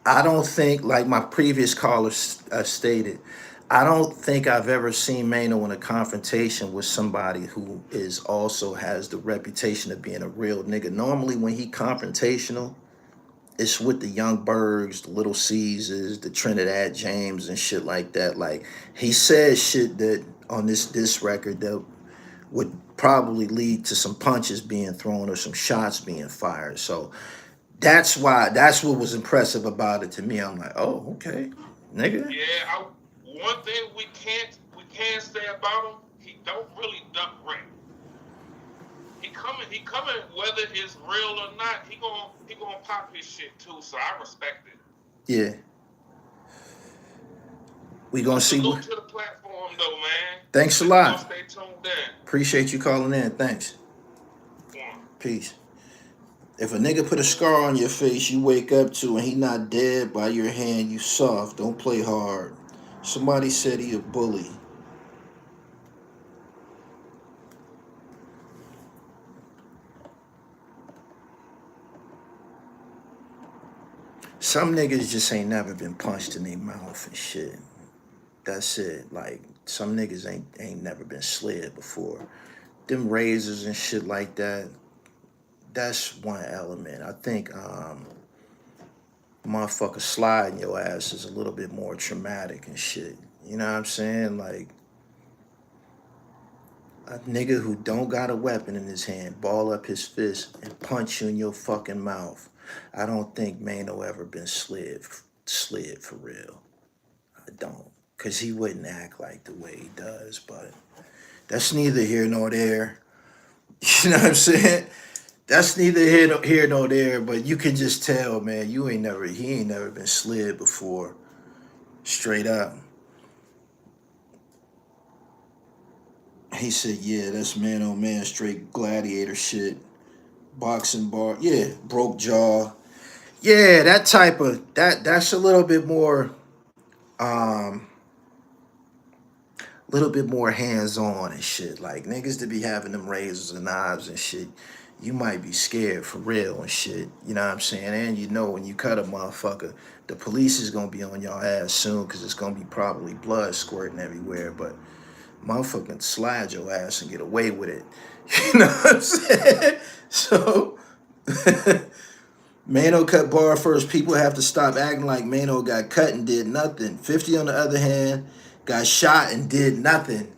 I don't think, like my previous caller stated, I don't think I've ever seen Maino in a confrontation with somebody who is also has the reputation of being a real nigga. Normally when he confrontational, it's with the Young Bergs, the Little Caesars, the Trinidad James and shit like that. Like, he says shit that on this record that would probably lead to some punches being thrown or some shots being fired. So that's what was impressive about it to me. I'm like, oh, okay, nigga. Yeah, one thing we can't say about him, he don't really duck rap. He coming whether it's real or not, he gonna pop his shit too, so I respect it. Yeah. We gonna see what to the platform though, man. Thanks a lot. Stay tuned in. Appreciate you calling in. Thanks. Yeah. Peace. If a nigga put a scar on your face you wake up to and he not dead by your hand, you soft. Don't play hard. Somebody said he a bully. Some niggas just ain't never been punched in their mouth and shit. That's it. Like, some niggas ain't never been slid before. Them razors and shit like that, that's one element. I think motherfucker sliding your ass is a little bit more traumatic and shit. You know what I'm saying? Like, a nigga who don't got a weapon in his hand, ball up his fist and punch you in your fucking mouth. I don't think Maino ever been slid for real. I don't. Because he wouldn't act like the way he does, but that's neither here nor there. You know what I'm saying? That's neither here nor there, but you can just tell, man, he ain't never been slid before. Straight up. He said, yeah, that's man on man, straight gladiator shit. Boxing bar, yeah, broke jaw. Yeah, that type of, that's a little bit more, hands-on and shit. Like, niggas to be having them razors and knives and shit, you might be scared for real and shit. You know what I'm saying? And you know when you cut a motherfucker, the police is gonna be on your ass soon because it's gonna be probably blood squirting everywhere. But motherfucking slide your ass and get away with it. You know what I'm saying? So, Mano cut bar first. People have to stop acting like Mano got cut and did nothing. 50, on the other hand, got shot and did nothing.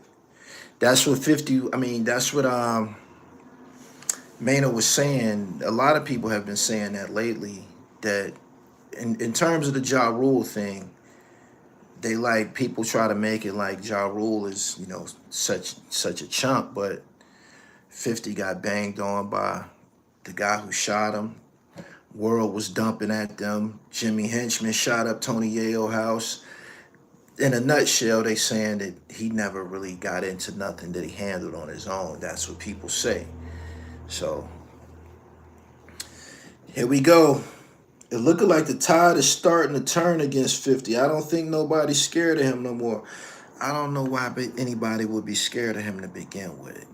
That's what that's what Mano was saying. A lot of people have been saying that lately, that in terms of the Ja Rule thing, they like, people try to make it like Ja Rule is, you know, such a chump, but 50 got banged on by the guy who shot him. World was dumping at them. Jimmy Henchman shot up Tony Yayo house. in a nutshell, they saying that he never really got into nothing that he handled on his own. That's what people say. So here we go. It looking like the tide is starting to turn against 50. I don't think nobody's scared of him no more. I don't know why anybody would be scared of him to begin with.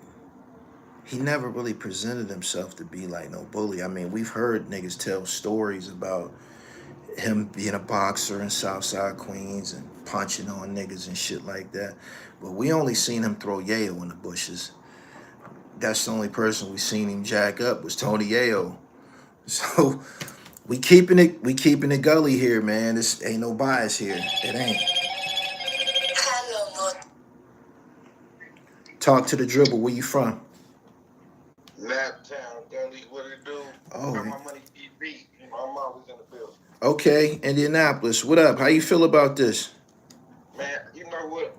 He never really presented himself to be like no bully. I mean, we've heard niggas tell stories about him being a boxer in Southside Queens and punching on niggas and shit like that. But we only seen him throw Yayo in the bushes. That's the only person we seen him jack up was Tony Yayo. So we keeping it gully here, man. This ain't no bias here. It ain't. Hello, Moto. Talk to the dribble. Where you from? Naptown, Gully, what it do? Oh, Got my money TV. My mom was in the building. okay. Indianapolis. What up? How you feel about this? Man, you know what?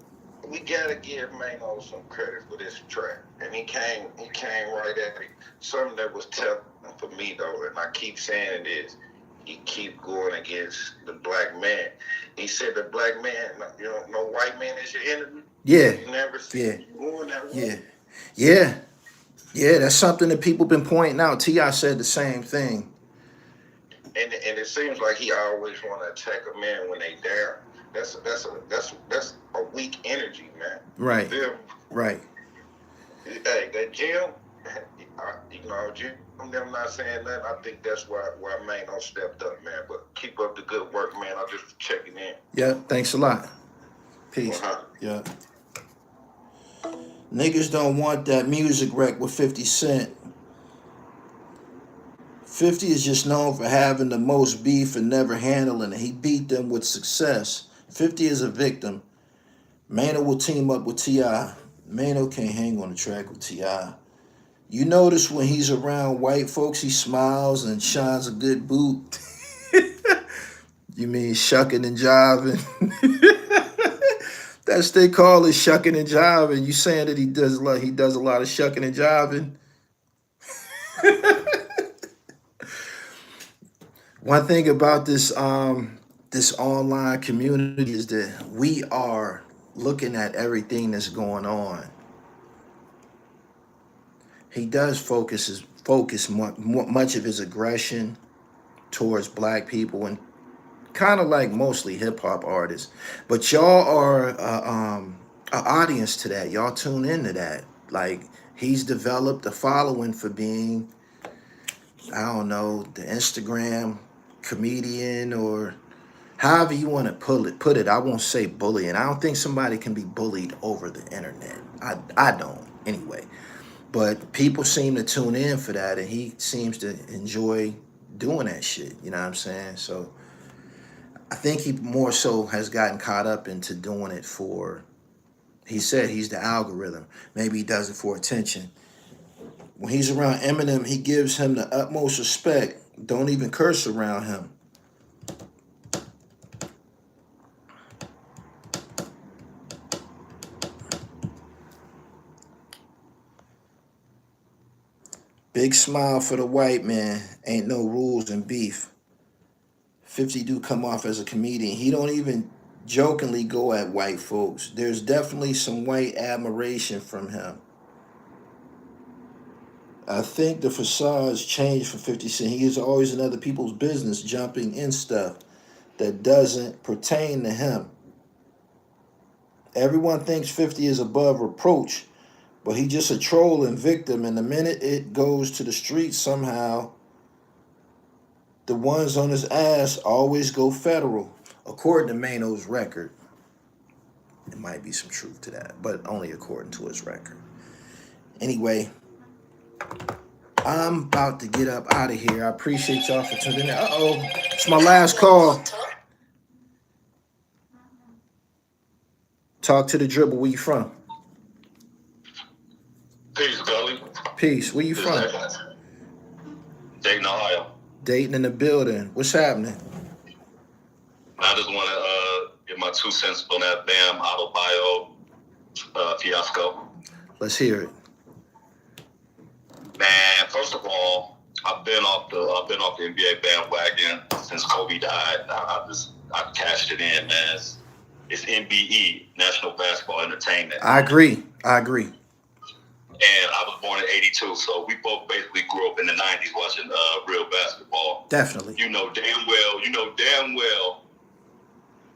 We gotta give Mano some credit for this track. And he came right at it. Something that was tough for me though, and I keep saying it is, he keep going against the black man. He said the black man, you know, no white man is your enemy. Yeah. You never see Yeah. him going that Yeah. way. Yeah. Yeah, that's something that people been pointing out. T.I. said the same thing. And it seems like he always want to attack a man when they down. That's a weak energy, man. Right. You feel me? Right. Hey, that Jim, you know, Jim, them not saying nothing. I think that's why Maino stepped up, man. But keep up the good work, man. I'm just checking in. Yeah, thanks a lot. Peace. Uh-huh. Yeah. Niggas don't want that music wreck with 50 Cent. 50 is just known for having the most beef and never handling it. He beat them with success. 50 is a victim. Mano will team up with T.I. Mano can't hang on the track with T.I. You notice when he's around white folks, he smiles and shines a good boot. You mean shucking and jiving? That's what they call it, shucking and jiving. You saying that he does a lot of shucking and jiving? One thing about this this online community is that we are looking at everything that's going on. He does focus much of his aggression towards black people and kind of like mostly hip hop artists. But y'all are an audience to that. Y'all tune into that. Like he's developed a following for being, I don't know, the Instagram comedian or however you want to put it. I won't say bullying. I don't think somebody can be bullied over the internet. I don't anyway. But people seem to tune in for that, and he seems to enjoy doing that shit. You know what I'm saying? So I think he more so has gotten caught up into doing it for, he said he's the algorithm. Maybe he does it for attention. When he's around Eminem, he gives him the utmost respect. Don't even curse around him. Big smile for the white man. Ain't no rules in beef. 50 do come off as a comedian. He don't even jokingly go at white folks. There's definitely some white admiration from him. I think the facades changed for 50 Cent. He is always in other people's business, jumping in stuff that doesn't pertain to him. Everyone thinks 50 is above reproach, but he just a troll and victim, and the minute it goes to the streets somehow, the ones on his ass always go federal. According to Mano's record, there might be some truth to that, but only according to his record. Anyway, I'm about to get up out of here. I appreciate y'all for tuning in. Uh-oh, it's my last call. Moto. Talk to the dribble. Where you from? Peace, Gully. Peace. Where you from? Dayton, Ohio. Dayton in the building. What's happening? I just want to give my 2 cents on that damn autobio fiasco. Let's hear it. Man, first of all, I've been off the NBA bandwagon since Kobe died. I cashed it in, man. It's NBE, National Basketball Entertainment. I agree. And I was born in '82, so we both basically grew up in the '90s watching real basketball. Definitely. You know damn well,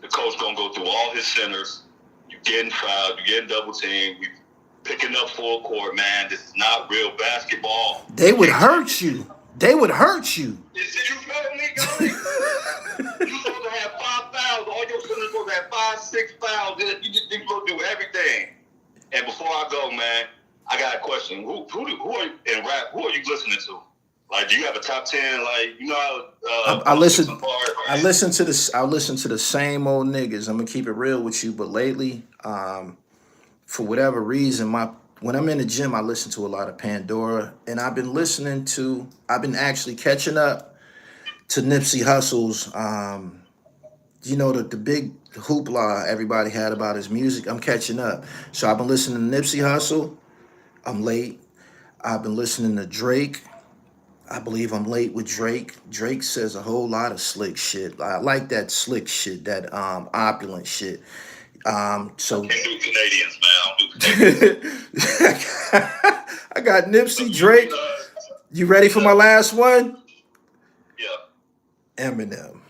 the coach gonna go through all his centers. You getting fouled, you getting double teamed, you picking up full court, man. This is not real basketball. They would hurt you. You feel me, Gully? You supposed to have 5 fouls. All your centers supposed to have 5, 6 fouls. You supposed to do everything. And before I go, man, I got a question. Who are you in rap? Who are you listening to? Like, do you have a top 10? Like, you know how I listen to the same old niggas. I'm gonna keep it real with you, but lately, for whatever reason, when I'm in the gym, I listen to a lot of Pandora, and I've been actually catching up to Nipsey Hussle's, you know, the big hoopla everybody had about his music. I'm catching up. So I've been listening to Nipsey Hussle. I'm late. I've been listening to Drake. I believe I'm late with Drake. Drake says a whole lot of slick shit. I like that slick shit, that opulent shit. So Canadians, man. I got Nipsey, Drake. You ready for my last one? Yeah. Eminem.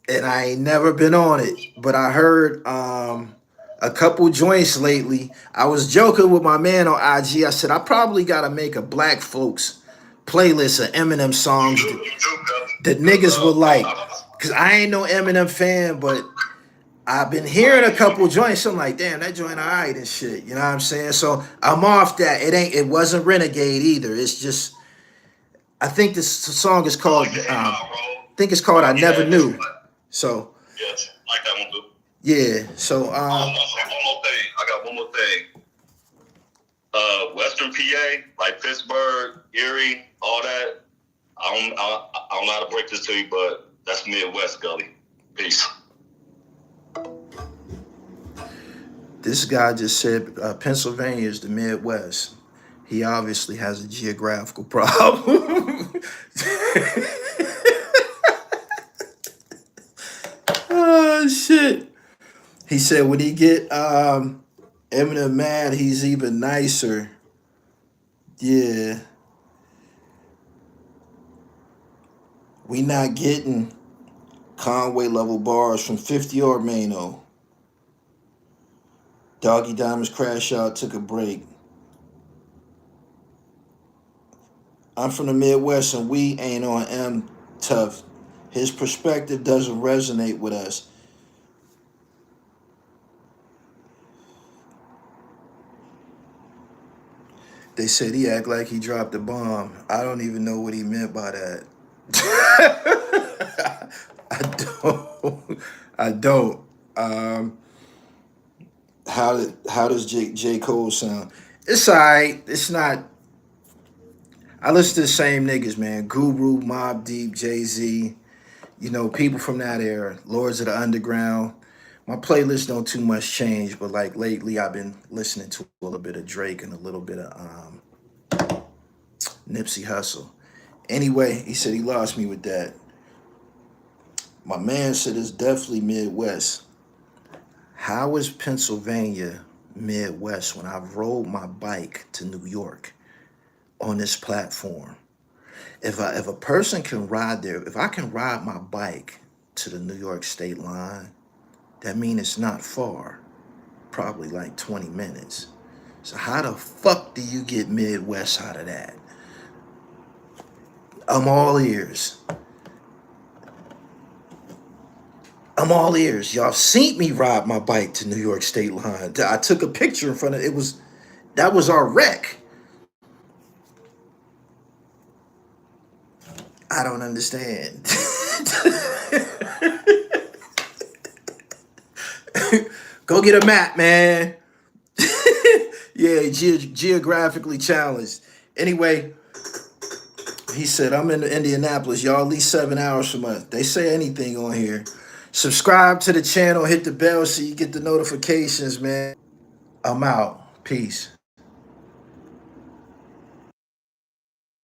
And I ain't never been on it, but I heard a couple joints lately. I was joking with my man on IG. I said I probably gotta make a black folks playlist of Eminem songs that niggas would like. Cause I ain't no Eminem fan, but I've been hearing a couple joints. I'm like, damn, that joint all right and shit. You know what I'm saying? So I'm off that. It wasn't Renegade either. It's just, I think this song is called, I Never Knew. So. Yes, like that one too. Yeah, so. One more thing. I got one more thing. Western PA, like Pittsburgh, Erie, all that. I don't know how to break this to you, but that's Midwest, Gully. Peace. This guy just said Pennsylvania is the Midwest. He obviously has a geographical problem. Oh, shit. He said when he get Eminem mad, he's even nicer. Yeah. We not getting Conway level bars from 50 or Maino. Doggy Diamonds crash out, took a break. I'm from the Midwest and we ain't on M tough. His perspective doesn't resonate with us. They said he act like he dropped a bomb. I don't even know what he meant by that. I don't. How does J. Cole sound? It's all right. It's not. I listen to the same niggas, man. Guru, Mobb Deep, Jay-Z. You know, people from that era. Lords of the Underground. My playlist don't too much change, but like lately I've been listening to a little bit of Drake and a little bit of Nipsey Hussle. Anyway, he said he lost me with that. My man said it's definitely Midwest. How is Pennsylvania Midwest when I've rolled my bike to New York on this platform? If a person can ride there, if I can ride my bike to the New York state line, that means it's not far, probably like 20 minutes. So how the fuck do you get Midwest out of that? I'm all ears. Y'all seen me ride my bike to New York state line. I took a picture in front of it. That was our wreck. I don't understand. Go get a map, man. Yeah, geographically challenged. Anyway, he said, I'm in Indianapolis. Y'all at least 7 hours from us. They say anything on here. Subscribe to the channel. Hit the bell so you get the notifications, man. I'm out. Peace.